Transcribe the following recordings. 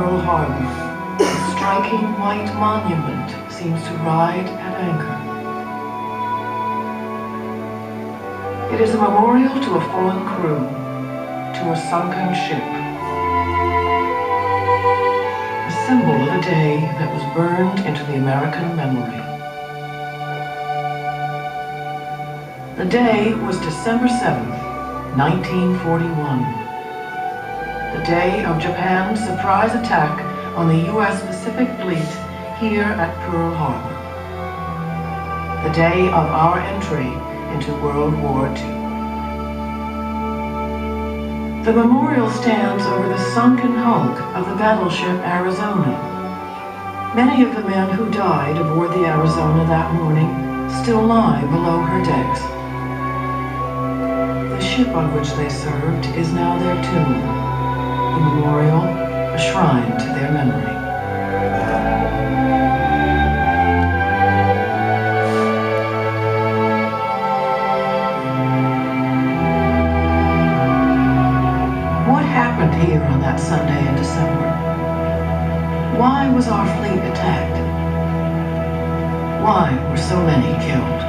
Pearl Harbor, a striking white monument seems to ride at anchor. It is a memorial to a fallen crew, to a sunken ship. A symbol of a day that was burned into the American memory. The day was December 7th, 1941. The day of Japan's surprise attack on the U.S. Pacific Fleet here at Pearl Harbor. The day of our entry into World War II. The memorial stands over the sunken hulk of the battleship Arizona. Many of the men who died aboard the Arizona that morning still lie below her decks. The ship on which they served is now their tomb, a memorial, a shrine to their memory. What happened here on that Sunday in December? Why was our fleet attacked? Why were so many killed?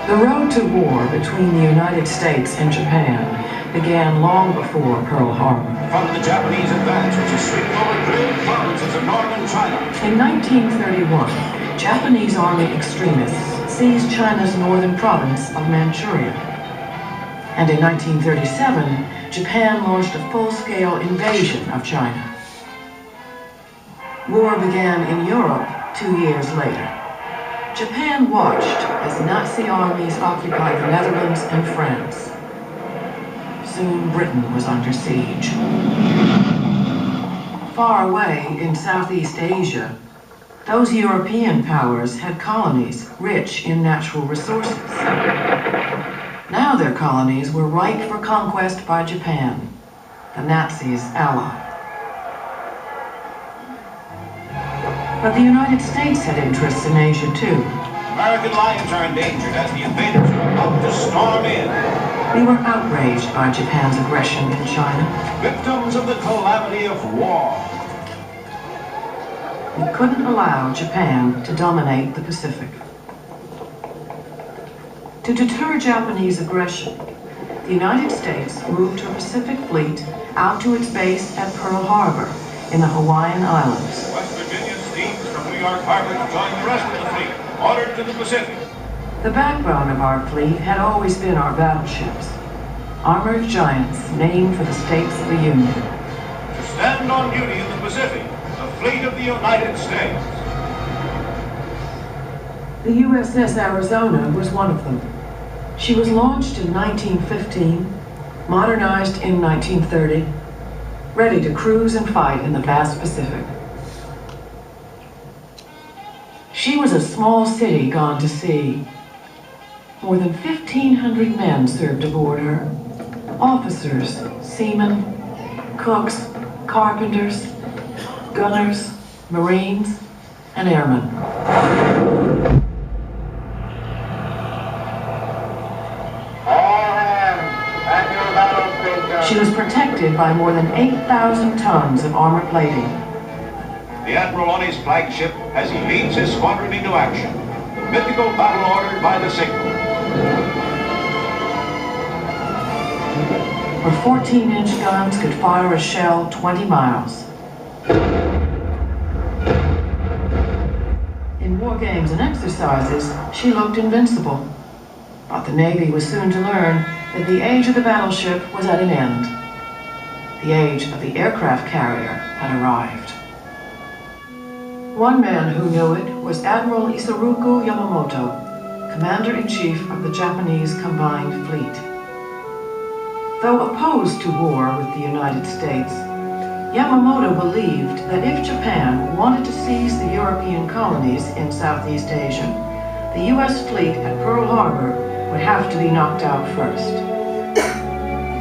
The road to war between the United States and Japan began long before Pearl Harbor. From the Japanese advance, which is sweeping over great provinces of northern China. In 1931, Japanese army extremists seized China's northern province of Manchuria. And in 1937, Japan launched a full-scale invasion of China. War began in Europe 2 years later. Japan watched as Nazi armies occupied the Netherlands and France. Soon Britain was under siege. Far away in Southeast Asia, those European powers had colonies rich in natural resources. Now their colonies were ripe for conquest by Japan, the Nazis' ally. But the United States had interests in Asia too. American lives are endangered as the invaders are about to storm in. We were outraged by Japan's aggression in China. Victims of the calamity of war. We couldn't allow Japan to dominate the Pacific. To deter Japanese aggression, the United States moved her Pacific Fleet out to its base at Pearl Harbor in the Hawaiian Islands. West Virginia steams from New York Harbor to join the rest of the fleet, ordered to the Pacific. The backbone of our fleet had always been our battleships, armored giants named for the states of the Union. To stand on duty in the Pacific, the fleet of the United States. The USS Arizona was one of them. She was launched in 1915, modernized in 1930, ready to cruise and fight in the vast Pacific. She was a small city gone to sea. More than 1,500 men served aboard her. Officers, seamen, cooks, carpenters, gunners, Marines, and airmen. She was protected by more than 8,000 tons of armor plating. The Admiral on his flagship as he leads his squadron into action. The mythical battle ordered by the signal. Her 14-inch guns could fire a shell 20 miles. In war games and exercises, she looked invincible. But the Navy was soon to learn that the age of the battleship was at an end. The age of the aircraft carrier had arrived. One man who knew it was Admiral Isoroku Yamamoto, Commander-in-Chief of the Japanese Combined Fleet. Though opposed to war with the United States, Yamamoto believed that if Japan wanted to seize the European colonies in Southeast Asia, the U.S. fleet at Pearl Harbor would have to be knocked out first.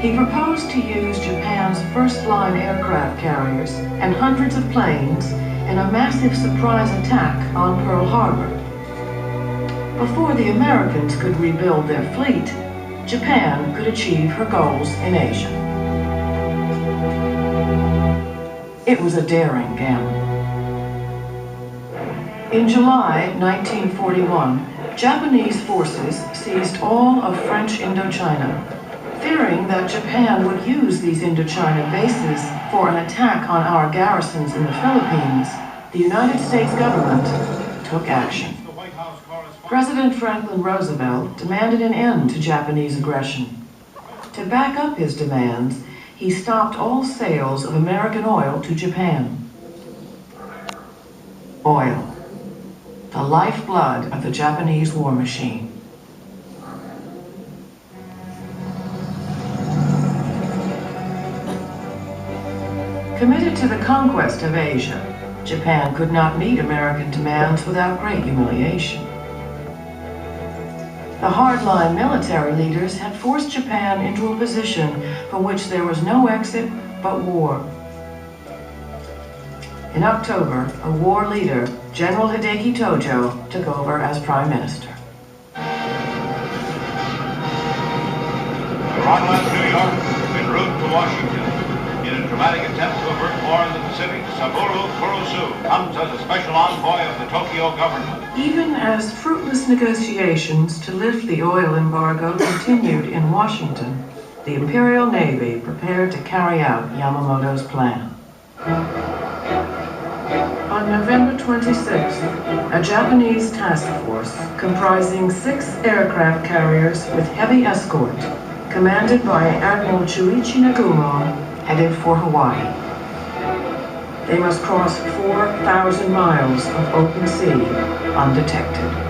He proposed to use Japan's first-line aircraft carriers and hundreds of planes in a massive surprise attack on Pearl Harbor. Before the Americans could rebuild their fleet, Japan could achieve her goals in Asia. It was a daring gamble. In July 1941, Japanese forces seized all of French Indochina, fearing that Japan would use these Indochina bases for an attack on our garrisons in the Philippines. The United States government took action. President Franklin Roosevelt demanded an end to Japanese aggression. To back up his demands, he stopped all sales of American oil to Japan. Oil, the lifeblood of the Japanese war machine. Committed to the conquest of Asia, Japan could not meet American demands without great humiliation. The hardline military leaders had forced Japan into a position from which there was no exit but war. In October, a war leader, General Hideki Tojo, took over as Prime Minister. Ronald, New York, en route to Washington. In a dramatic attempt to avert war in the Pacific, Saburo Kurosu comes as a special envoy of the Tokyo government. Even as fruitless negotiations to lift the oil embargo continued in Washington, the Imperial Navy prepared to carry out Yamamoto's plan. On November 26th, a Japanese task force comprising 6 aircraft carriers with heavy escort, commanded by Admiral Chuichi Nagumo, headed for Hawaii. They must cross 4,000 miles of open sea undetected.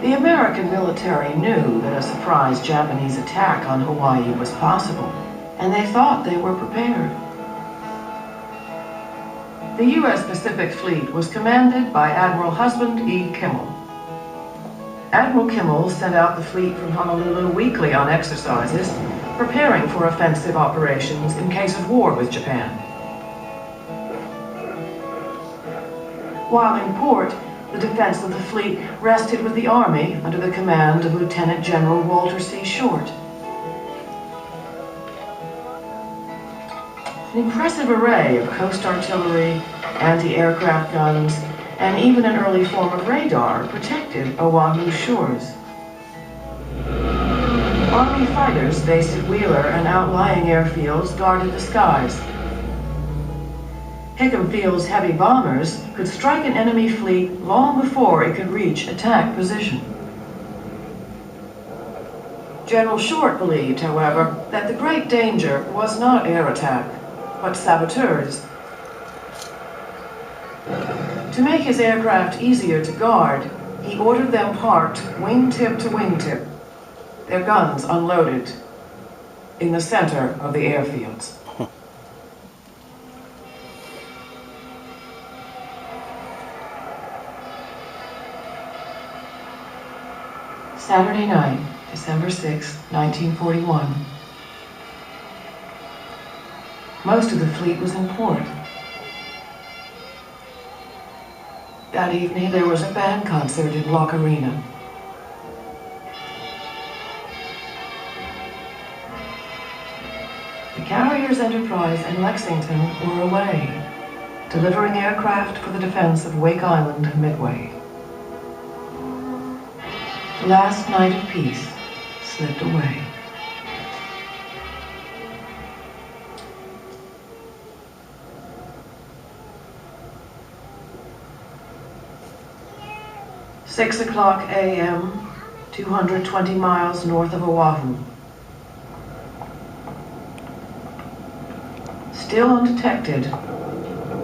The American military knew that a surprise Japanese attack on Hawaii was possible, and they thought they were prepared. The U.S. Pacific Fleet was commanded by Admiral Husband E. Kimmel. Admiral Kimmel sent out the fleet from Honolulu weekly on exercises, preparing for offensive operations in case of war with Japan. While in port, the defense of the fleet rested with the Army under the command of Lieutenant General Walter C. Short. An impressive array of coast artillery, anti-aircraft guns, and even an early form of radar protected Oahu's shores. Army fighters based at Wheeler and outlying airfields guarded the skies. Hickam Field's heavy bombers could strike an enemy fleet long before it could reach attack position. General Short believed, however, that the great danger was not air attack, but saboteurs. To make his aircraft easier to guard, he ordered them parked wingtip to wingtip, their guns unloaded, in the center of the airfields. Saturday night, December 6, 1941. Most of the fleet was in port. That evening, there was a band concert in Block Arena. The carriers Enterprise and Lexington were away, delivering aircraft for the defense of Wake Island and Midway. The last night of peace slipped away. Six o'clock a.m., 220 miles north of Oahu. Still undetected,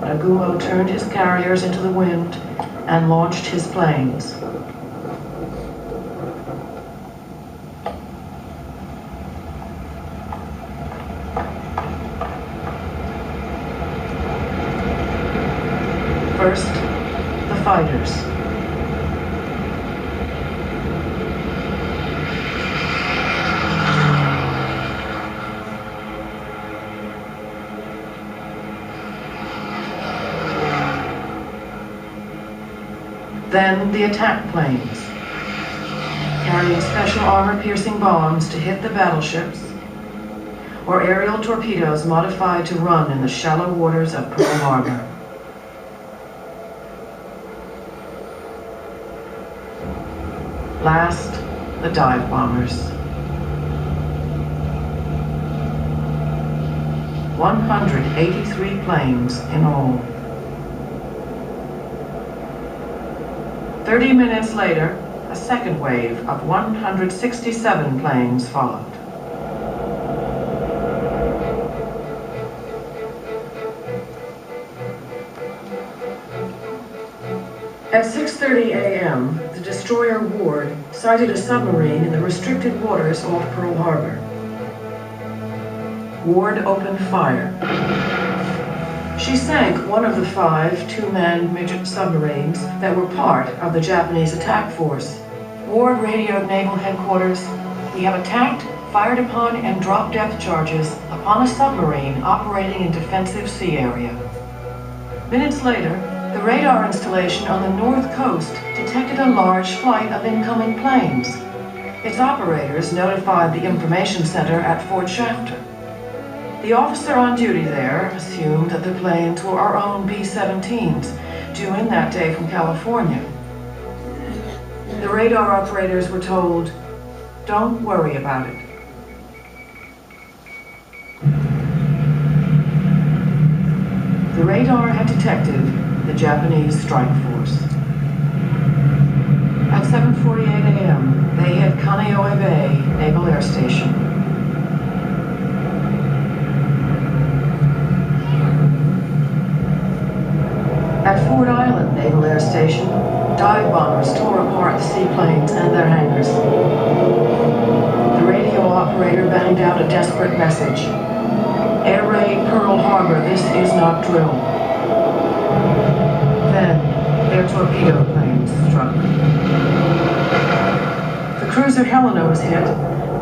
Nagumo turned his carriers into the wind and launched his planes. First, fighters. Then the attack planes, carrying special armor-piercing bombs to hit the battleships, or aerial torpedoes modified to run in the shallow waters of Pearl Harbor. Last, the dive bombers. 183 planes in all. 30 minutes later, a second wave of 167 planes followed. At 6:30 a.m., the destroyer Ward sighted a submarine in the restricted waters off Pearl Harbor. Ward opened fire. She sank one of the 5 two-man midget submarines that were part of the Japanese attack force. Ward radioed Naval Headquarters, "We have attacked, fired upon, and dropped depth charges upon a submarine operating in defensive sea area." Minutes later, the radar installation on the north coast detected a large flight of incoming planes. Its operators notified the information center at Fort Shafter. The officer on duty there assumed that the planes were our own B-17s, due in that day from California. The radar operators were told, "Don't worry about it." The radar had detected the Japanese strike force. At 7:48 a.m., they hit Kaneohe Bay Naval Air Station. At Ford Island Naval Air Station, dive bombers tore apart the seaplanes and their hangars. The radio operator banged out a desperate message. "Air Raid Pearl Harbor, this is not drill." Then, their torpedo planes struck. The cruiser Helena was hit,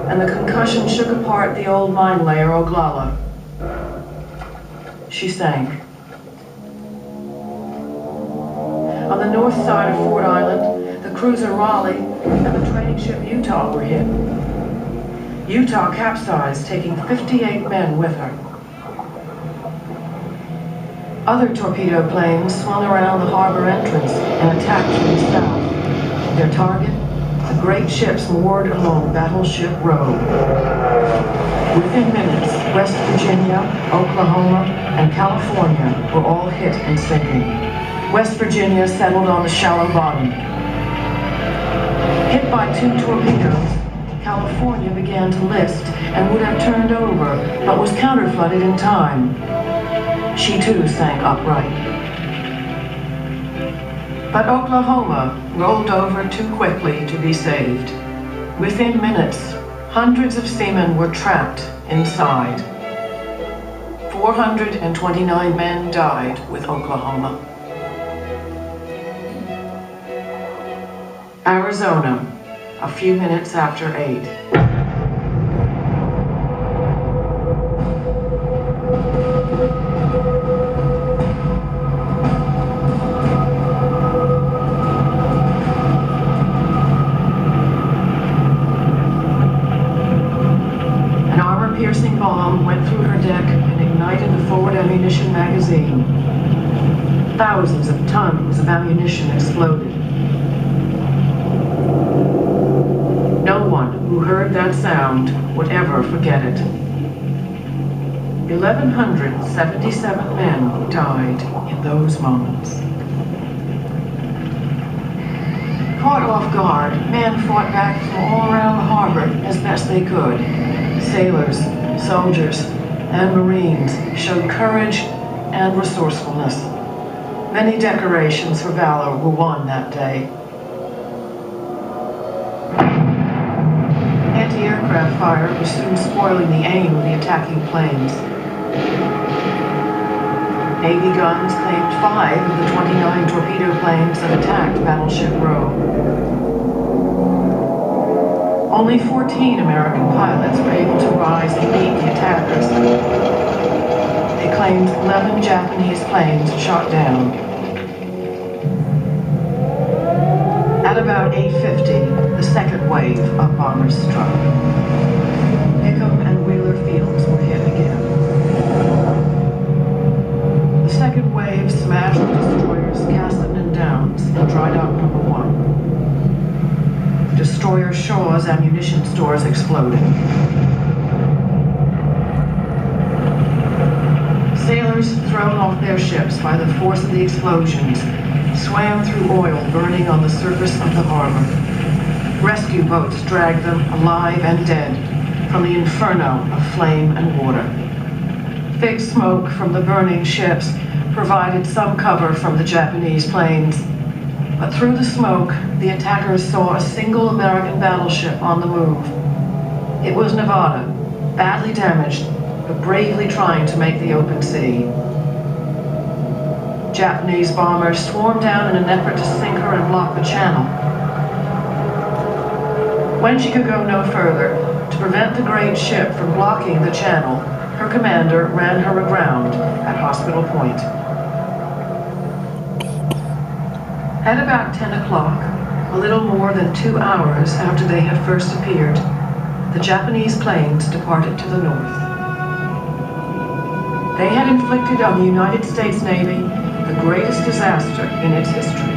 and the concussion shook apart the old mine layer Oglala. She sank. On the north side of Ford Island, the cruiser Raleigh and the trading ship Utah were hit. Utah capsized, taking 58 men with her. Other torpedo planes swung around the harbor entrance and attacked from the south. Their target, the great ships moored along Battleship Road. Within minutes, West Virginia, Oklahoma, and California were all hit and sinking. West Virginia settled on the shallow bottom. Hit by 2 torpedoes, California began to list and would have turned over, but was counterflooded in time. She too sank upright. But Oklahoma rolled over too quickly to be saved. Within minutes, hundreds of seamen were trapped inside. 429 men died with Oklahoma. Arizona, a few minutes after 8. An armor-piercing bomb went through her deck and ignited the forward ammunition magazine. Thousands of tons of ammunition exploded. No one who heard that sound would ever forget it. 1,177 men died in those moments. Caught off guard, men fought back from all around the harbor as best they could. Sailors, soldiers, and Marines showed courage and resourcefulness. Many decorations for valor were won that day. Anti-aircraft fire was soon spoiling the aim of the attacking planes. Navy guns claimed 5 of the 29 torpedo planes that attacked Battleship Row. Only 14 American pilots were able to rise and meet the attackers. They claimed 11 Japanese planes shot down. At about 8:50, the second wave of bombers struck. Hickam and Wheeler Fields were hit again. The second wave smashed the destroyers Castleton and Downs in Dry Dock Number 1. The destroyer Shaw's ammunition stores exploded. Sailors, thrown off their ships by the force of the explosions, swam through oil burning on the surface of the harbor. Rescue boats dragged them, alive and dead, from the inferno of flame and water. Thick smoke from the burning ships provided some cover from the Japanese planes. But through the smoke, the attackers saw a single American battleship on the move. It was Nevada, badly damaged, but bravely trying to make the open sea. Japanese bombers swarmed down in an effort to sink her and block the channel. When she could go no further, to prevent the great ship from blocking the channel, her commander ran her aground at Hospital Point. At about 10 o'clock, a little more than 2 hours after they had first appeared, the Japanese planes departed to the north. They had inflicted on the United States Navy the greatest disaster in its history.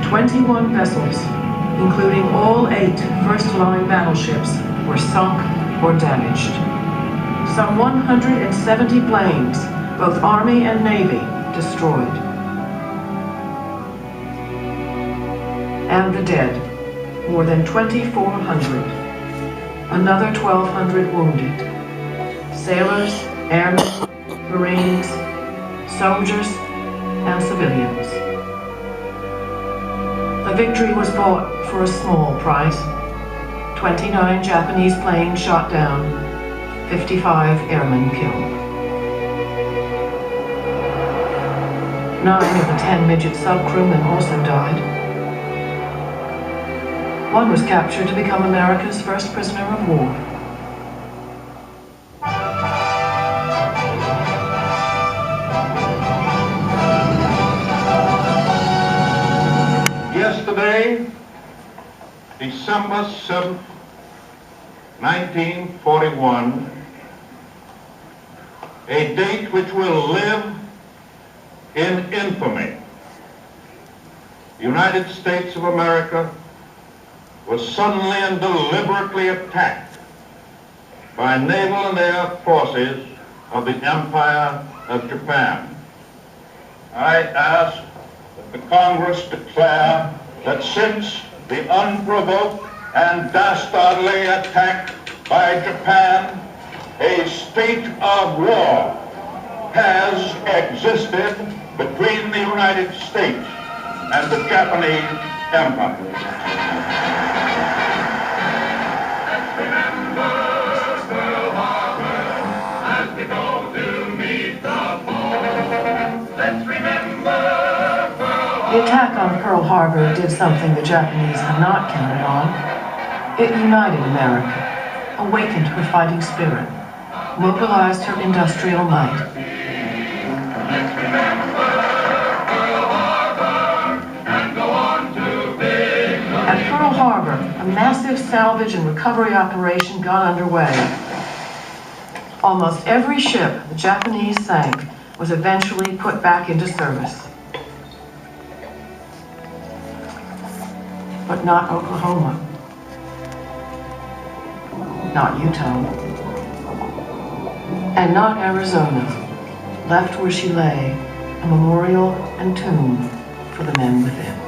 21 vessels, including all 8 first-line battleships, were sunk or damaged. Some 170 planes, both Army and Navy, destroyed. And the dead, more than 2,400. Another 1,200 wounded. Sailors, airmen, Marines, soldiers, and civilians. The victory was bought for a small price. 29 Japanese planes shot down, 55 airmen killed. 9 of the 10 midget subcrewmen also died. One was captured to become America's first prisoner of war. Yesterday, December 7th, 1941, a date which will live in infamy. The United States of America was suddenly and deliberately attacked by naval and air forces of the Empire of Japan. I ask that the Congress declare that since the unprovoked and dastardly attack by Japan, a state of war has existed between the United States and the Japanese Empire. The attack on Pearl Harbor did something the Japanese had not counted on. It united America, awakened her fighting spirit, mobilized her industrial might. At Pearl Harbor, a massive salvage and recovery operation got underway. Almost every ship the Japanese sank was eventually put back into service. But not Oklahoma, not Utah, and not Arizona, left where she lay, a memorial and tomb for the men within.